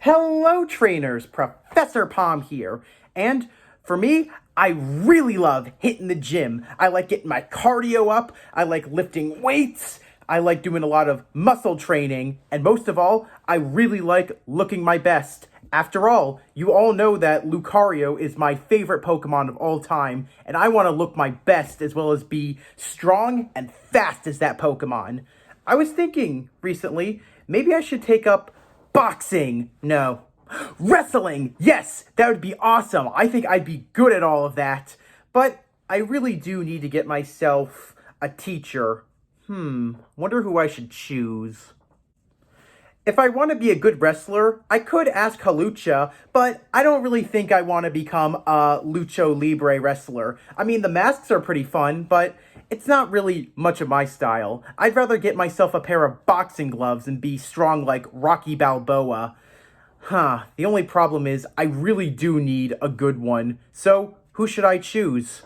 Hello trainers, Professor Palm here. And for me, I really love hitting the gym. I like getting my cardio up, I like lifting weights, I like doing a lot of muscle training, and most of all, I really like looking my best. After all, you all know that Lucario is my favorite Pokemon of all time, and I want to look my best as well as be strong and fast as that Pokemon. I was thinking recently, maybe I should take up boxing. No. Wrestling! Yes! That would be awesome. I think I'd be good at all of that. But I really do need to get myself a teacher. Wonder who I should choose. If I want to be a good wrestler, I could ask Halucha, but I don't really think I want to become a Lucho Libre wrestler. I mean, the masks are pretty fun, but it's not really much of my style. I'd rather get myself a pair of boxing gloves and be strong like Rocky Balboa. The only problem is I really do need a good one. So, who should I choose?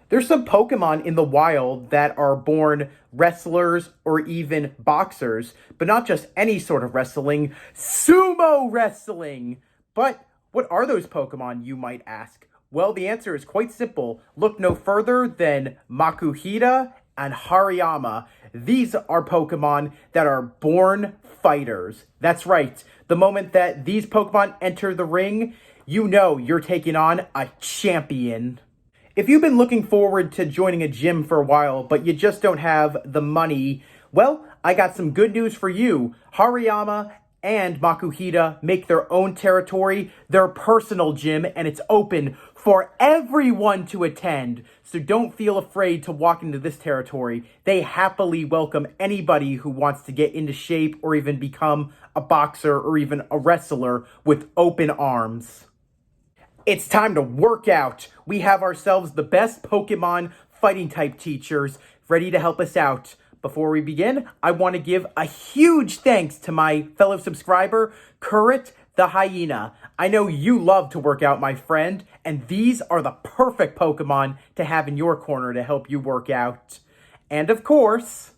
There's some Pokemon in the wild that are born wrestlers or even boxers, but not just any sort of wrestling, sumo wrestling! But what are those Pokemon, you might ask? Well, the answer is quite simple. Look no further than Makuhita and Hariyama. These are Pokemon that are born fighters. That's right. The moment that these Pokemon enter the ring, you know you're taking on a champion. If you've been looking forward to joining a gym for a while, but you just don't have the money, well, I got some good news for you. Hariyama and Makuhita make their own territory, their personal gym, and it's open for everyone to attend. So don't feel afraid to walk into this territory. They happily welcome anybody who wants to get into shape or even become a boxer or even a wrestler with open arms. It's time to work out. We have ourselves the best Pokemon fighting type teachers ready to help us out. Before we begin, I want to give a huge thanks to my fellow subscriber, Currit the Hyena. I know you love to work out, my friend, and these are the perfect Pokemon to have in your corner to help you work out. And of course,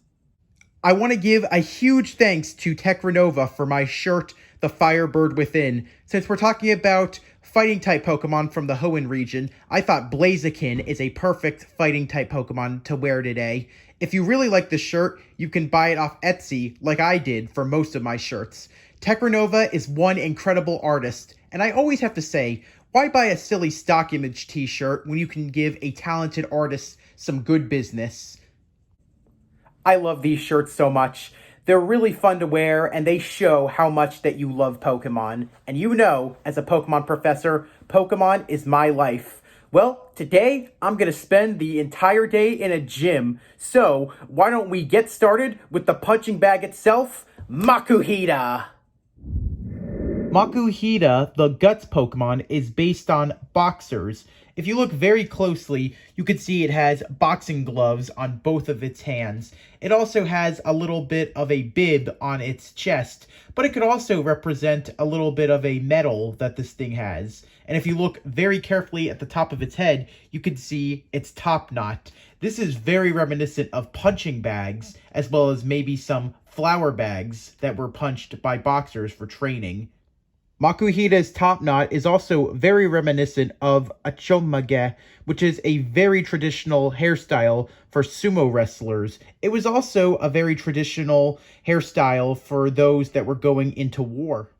I want to give a huge thanks to Techrenova for my shirt, The Firebird Within. Since we're talking about fighting type Pokemon from the Hoenn region, I thought Blaziken is a perfect fighting type Pokemon to wear today. If you really like this shirt, you can buy it off Etsy like I did for most of my shirts. Techrenova is one incredible artist, and I always have to say, why buy a silly stock image t-shirt when you can give a talented artist some good business? I love these shirts so much. They're really fun to wear, and they show how much that you love Pokemon. And you know, as a Pokemon professor, Pokemon is my life. Well, today, I'm going to spend the entire day in a gym. So, why don't we get started with the punching bag itself, Makuhita! Makuhita, the Guts Pokemon, is based on boxers. If you look very closely, you can see it has boxing gloves on both of its hands. It also has a little bit of a bib on its chest, but it could also represent a little bit of a medal that this thing has. And if you look very carefully at the top of its head, you can see its top knot. This is very reminiscent of punching bags, as well as maybe some flour bags that were punched by boxers for training. Makuhita's top knot is also very reminiscent of a chomage, which is a very traditional hairstyle for sumo wrestlers. It was also a very traditional hairstyle for those that were going into war.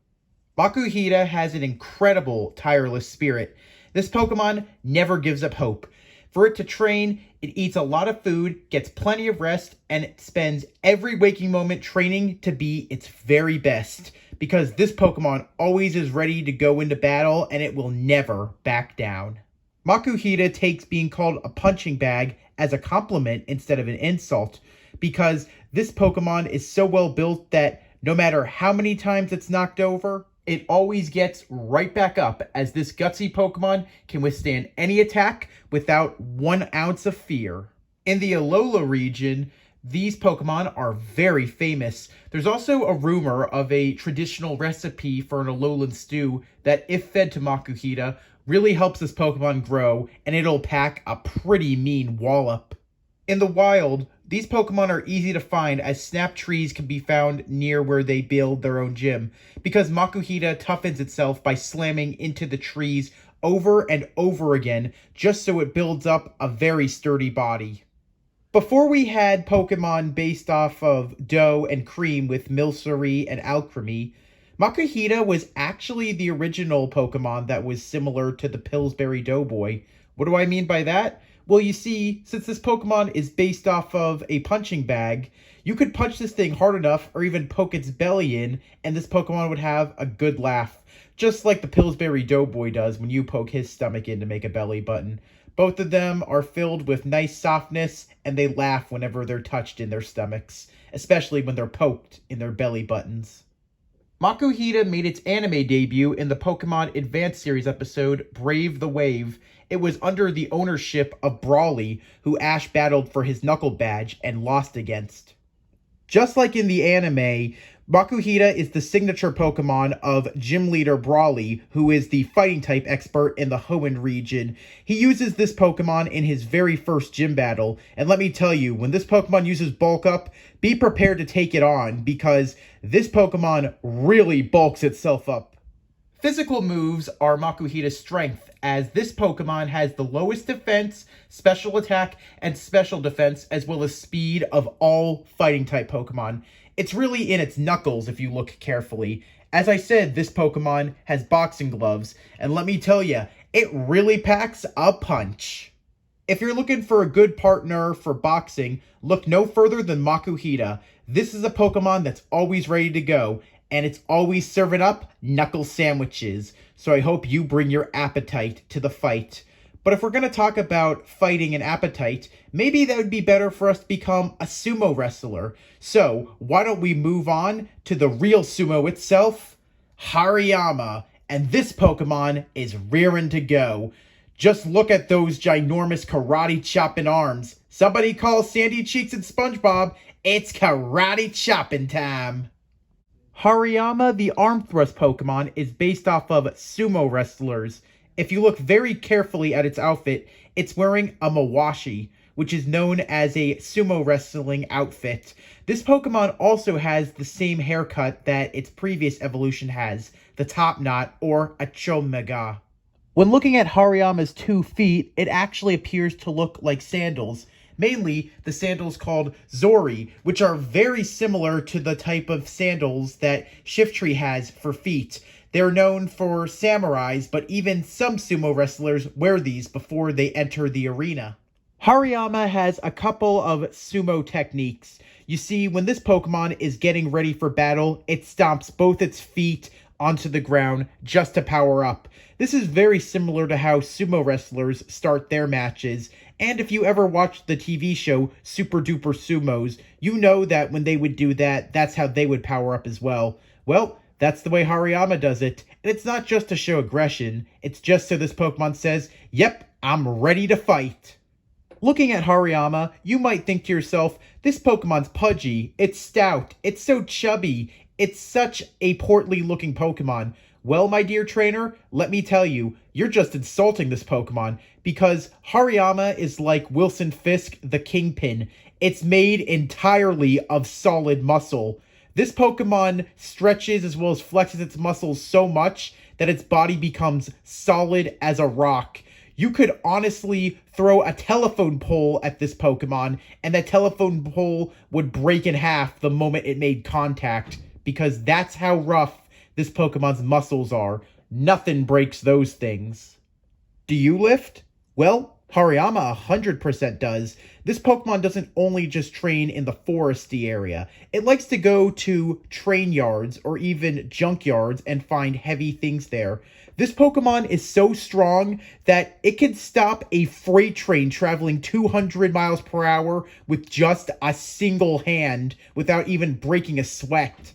Makuhita has an incredible tireless spirit. This Pokemon never gives up hope. For it to train, it eats a lot of food, gets plenty of rest, and it spends every waking moment training to be its very best. Because this Pokemon always is ready to go into battle, and it will never back down. Makuhita takes being called a punching bag as a compliment instead of an insult, because this Pokemon is so well built that no matter how many times it's knocked over, it always gets right back up, as this gutsy Pokemon can withstand any attack without 1 ounce of fear. In the Alola region, these Pokemon are very famous. There's also a rumor of a traditional recipe for an Alolan stew that, if fed to Makuhita, really helps this Pokemon grow, and it'll pack a pretty mean wallop. In the wild, These Pokemon are easy to find as snap trees can be found near where they build their own gym, because Makuhita toughens itself by slamming into the trees over and over again just so it builds up a very sturdy body. Before we had Pokemon based off of dough and cream with Milcery and Alcremie, Makuhita was actually the original Pokemon that was similar to the Pillsbury Doughboy. What do I mean by that? Well, you see, since this Pokemon is based off of a punching bag, you could punch this thing hard enough or even poke its belly in, and this Pokemon would have a good laugh. Just like the Pillsbury Doughboy does when you poke his stomach in to make a belly button. Both of them are filled with nice softness, and they laugh whenever they're touched in their stomachs, especially when they're poked in their belly buttons. Makuhita made its anime debut in the Pokemon Advance Series episode Brave the Wave. It was under the ownership of Brawly, who Ash battled for his Knuckle badge and lost against. Just like in the anime, Makuhita is the signature Pokemon of Gym Leader Brawly, who is the fighting type expert in the Hoenn region. He uses this Pokemon in his very first gym battle, and let me tell you, when this Pokemon uses Bulk Up, be prepared to take it on, because this Pokemon really bulks itself up. Physical moves are Makuhita's strength, as this Pokemon has the lowest defense, special attack, and special defense, as well as speed of all fighting type Pokemon. It's really in its knuckles if you look carefully. As I said, this Pokemon has boxing gloves, and let me tell you, it really packs a punch. If you're looking for a good partner for boxing, look no further than Makuhita. This is a Pokemon that's always ready to go, and it's always serving up knuckle sandwiches. So I hope you bring your appetite to the fight. But if we're going to talk about fighting and appetite, maybe that would be better for us to become a sumo wrestler. So why don't we move on to the real sumo itself, Hariyama. And this Pokemon is rearing to go. Just look at those ginormous karate chopping arms. Somebody call Sandy Cheeks and SpongeBob. It's karate chopping time. Hariyama, the arm thrust Pokemon, is based off of sumo wrestlers. If you look very carefully at its outfit, it's wearing a mawashi, which is known as a sumo wrestling outfit. This Pokemon also has the same haircut that its previous evolution has, the top knot, or a chomega. When looking at Hariyama's 2 feet, it actually appears to look like sandals. Mainly the sandals called Zori, which are very similar to the type of sandals that Shiftry has for feet. They're known for samurais, but even some sumo wrestlers wear these before they enter the arena. Hariyama has a couple of sumo techniques. You see, when this Pokemon is getting ready for battle, it stomps both its feet onto the ground just to power up. This is very similar to how sumo wrestlers start their matches, and if you ever watched the TV show Super Duper Sumos, you know that when they would do that, that's how they would power up as well. Well, that's the way Hariyama does it, and it's not just to show aggression, it's just so this Pokemon says, yep, I'm ready to fight. Looking at Hariyama, you might think to yourself, this Pokemon's pudgy, it's stout, it's so chubby, it's such a portly looking Pokemon. Well, my dear trainer, let me tell you, you're just insulting this Pokemon, because Hariyama is like Wilson Fisk the Kingpin. It's made entirely of solid muscle. This Pokemon stretches as well as flexes its muscles so much that its body becomes solid as a rock. You could honestly throw a telephone pole at this Pokemon, and that telephone pole would break in half the moment it made contact, because that's how rough this Pokemon's muscles are. Nothing breaks those things. Do you lift? Well, Hariyama 100% does. This Pokemon doesn't only just train in the foresty area. It likes to go to train yards or even junkyards and find heavy things there. This Pokemon is so strong that it can stop a freight train traveling 200 miles per hour with just a single hand without even breaking a sweat.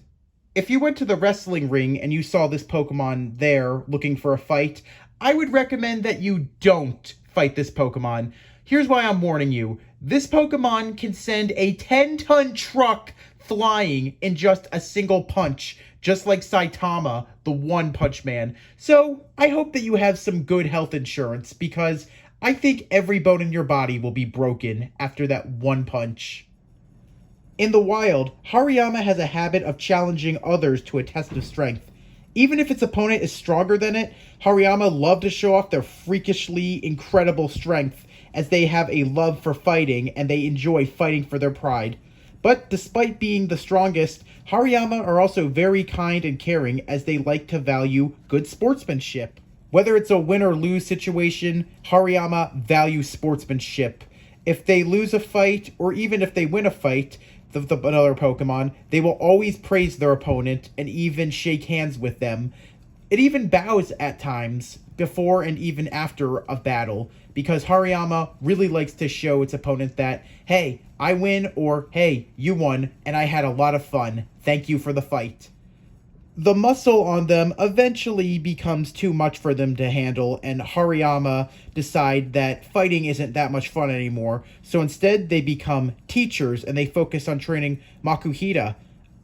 If you went to the wrestling ring and you saw this Pokemon there looking for a fight, I would recommend that you don't fight this Pokemon. Here's why I'm warning you. This Pokemon can send a 10-ton truck flying in just a single punch, just like Saitama, the One Punch Man. So I hope that you have some good health insurance, because I think every bone in your body will be broken after that one punch. In the wild, Hariyama has a habit of challenging others to a test of strength. Even if its opponent is stronger than it, Hariyama love to show off their freakishly incredible strength, as they have a love for fighting and they enjoy fighting for their pride. But despite being the strongest, Hariyama are also very kind and caring, as they like to value good sportsmanship. Whether it's a win or lose situation, Hariyama values sportsmanship. If they lose a fight, or even if they win a fight, another Pokemon, they will always praise their opponent and even shake hands with them. It even bows at times, before and even after a battle, because Hariyama really likes to show its opponent that, hey, I win, or hey, you won, and I had a lot of fun. Thank you for the fight. The muscle on them eventually becomes too much for them to handle, and Hariyama decide that fighting isn't that much fun anymore, so instead they become teachers and they focus on training Makuhita.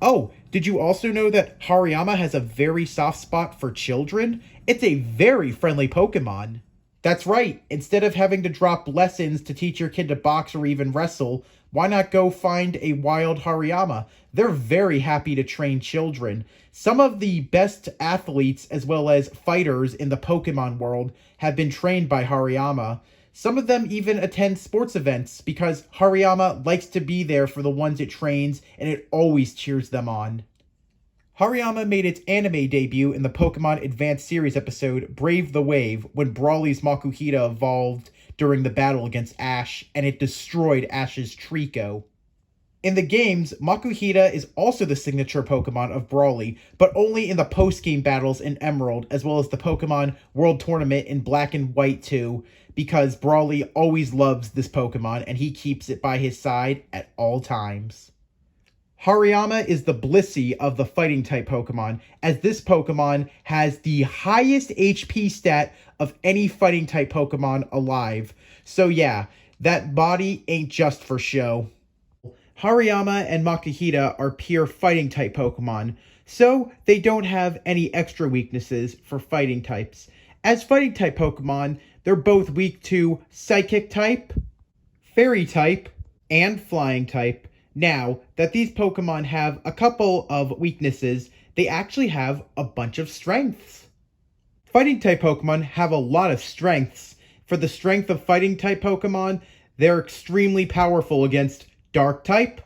Oh, did you also know that Hariyama has a very soft spot for children? It's a very friendly Pokemon. That's right, instead of having to drop lessons to teach your kid to box or even wrestle, why not go find a wild Hariyama? They're very happy to train children. Some of the best athletes as well as fighters in the Pokemon world have been trained by Hariyama. Some of them even attend sports events because Hariyama likes to be there for the ones it trains, and it always cheers them on. Hariyama made its anime debut in the Pokemon Advanced Series episode Brave the Wave, when Brawly's Makuhita evolved during the battle against Ash, and it destroyed Ash's Trico. In the games, Makuhita is also the signature Pokemon of Brawly, but only in the post-game battles in Emerald, as well as the Pokemon World Tournament in Black and White 2, because Brawly always loves this Pokemon, and he keeps it by his side at all times. Hariyama is the Blissey of the Fighting-type Pokemon, as this Pokemon has the highest HP stat of any Fighting-type Pokemon alive. So yeah, that body ain't just for show. Hariyama and Makuhita are pure Fighting-type Pokemon, so they don't have any extra weaknesses for Fighting types. As Fighting-type Pokemon, they're both weak to Psychic-type, Fairy-type, and Flying-type. Now that these Pokemon have a couple of weaknesses, they actually have a bunch of strengths. Fighting-type Pokemon have a lot of strengths. For the strength of Fighting-type Pokemon, they're extremely powerful against Dark-type,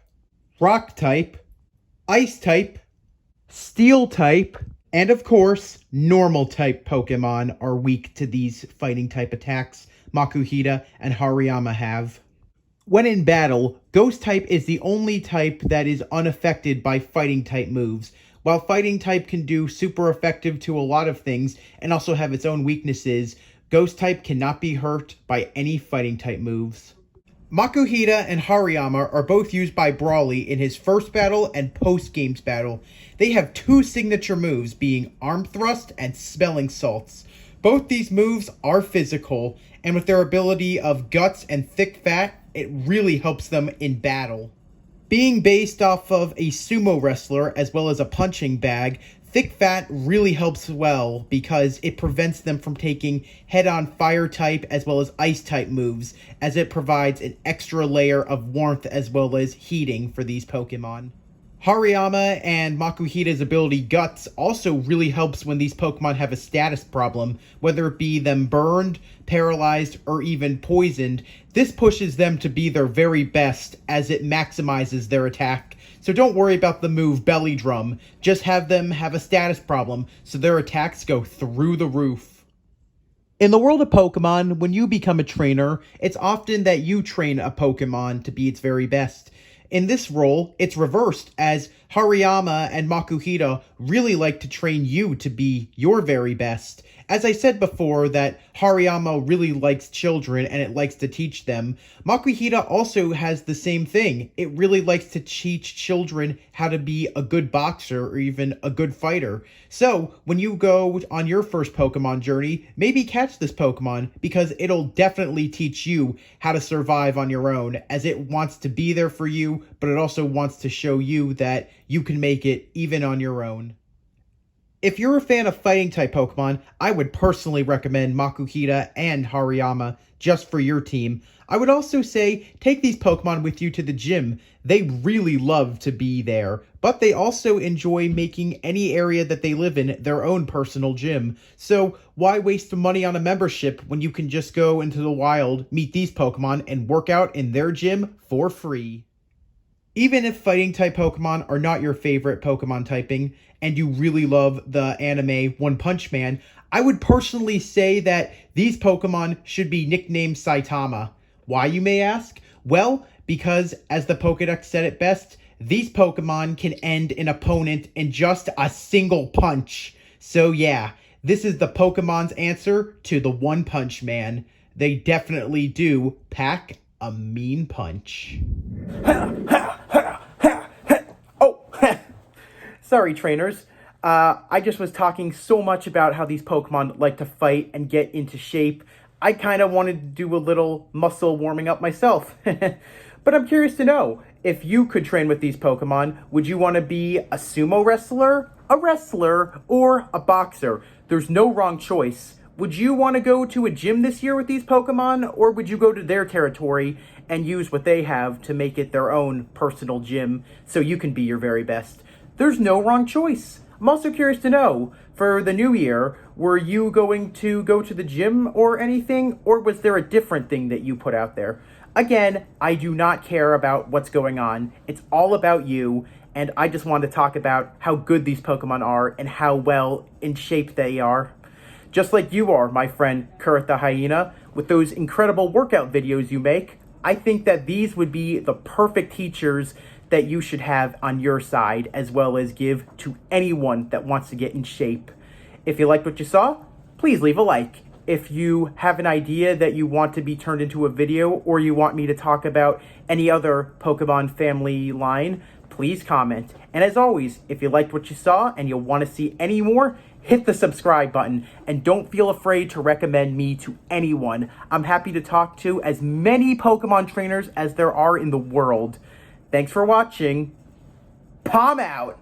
Rock-type, Ice-type, Steel-type, and of course, Normal-type Pokemon are weak to these Fighting-type attacks Makuhita and Hariyama have. When in battle, Ghost-type is the only type that is unaffected by Fighting-type moves. While Fighting-type can do super effective to a lot of things and also have its own weaknesses, Ghost-type cannot be hurt by any Fighting-type moves. Makuhita and Hariyama are both used by Brawly in his first battle and post-games battle. They have two signature moves, being Arm Thrust and Smelling Salts. Both these moves are physical, and with their ability of Guts and Thick Fat, it really helps them in battle. Being based off of a sumo wrestler as well as a punching bag, Thick Fat really helps well because it prevents them from taking head-on Fire-type as well as Ice-type moves, as it provides an extra layer of warmth as well as heating for these Pokemon. Hariyama and Makuhita's ability Guts also really helps when these Pokemon have a status problem, whether it be them burned, paralyzed, or even poisoned. This pushes them to be their very best as it maximizes their attack. So don't worry about the move Belly Drum, just have them have a status problem so their attacks go through the roof. In the world of Pokemon, when you become a trainer, it's often that you train a Pokemon to be its very best. In this role, it's reversed, as Hariyama and Makuhita really like to train you to be your very best. As I said before, that Hariyama really likes children and it likes to teach them, Makuhita also has the same thing. It really likes to teach children how to be a good boxer or even a good fighter. So, when you go on your first Pokemon journey, maybe catch this Pokemon, because it'll definitely teach you how to survive on your own, as it wants to be there for you, but it also wants to show you that you can make it even on your own. If you're a fan of fighting type Pokemon, I would personally recommend Makuhita and Hariyama just for your team. I would also say take these Pokemon with you to the gym. They really love to be there, but they also enjoy making any area that they live in their own personal gym. So why waste the money on a membership when you can just go into the wild, meet these Pokemon, and work out in their gym for free? Even if fighting type Pokemon are not your favorite Pokemon typing, and you really love the anime One Punch Man, I would personally say that these Pokemon should be nicknamed Saitama. Why, you may ask? Well, because as the Pokédex said it best, these Pokemon can end an opponent in just a single punch. So yeah, this is the Pokemon's answer to the One Punch Man. They definitely do pack a mean punch. Oh, sorry, trainers. I just was talking so much about how these Pokemon like to fight and get into shape. I kind of wanted to do a little muscle warming up myself. But I'm curious to know, if you could train with these Pokemon, would you want to be a sumo wrestler, or a boxer? There's no wrong choice. Would you want to go to a gym this year with these Pokemon, or would you go to their territory and use what they have to make it their own personal gym so you can be your very best? There's no wrong choice. I'm also curious to know, for the new year, were you going to go to the gym or anything, or was there a different thing that you put out there? Again, I do not care about what's going on. It's all about you, and I just want to talk about how good these Pokemon are and how well in shape they are. Just like you are, my friend Kurt the Hyena, with those incredible workout videos you make, I think that these would be the perfect teachers that you should have on your side, as well as give to anyone that wants to get in shape. If you liked what you saw, please leave a like. If you have an idea that you want to be turned into a video, or you want me to talk about any other Pokemon family line, please comment. And as always, if you liked what you saw and you want to see any more, hit the subscribe button, and don't feel afraid to recommend me to anyone. I'm happy to talk to as many Pokemon trainers as there are in the world. Thanks for watching. Palm out!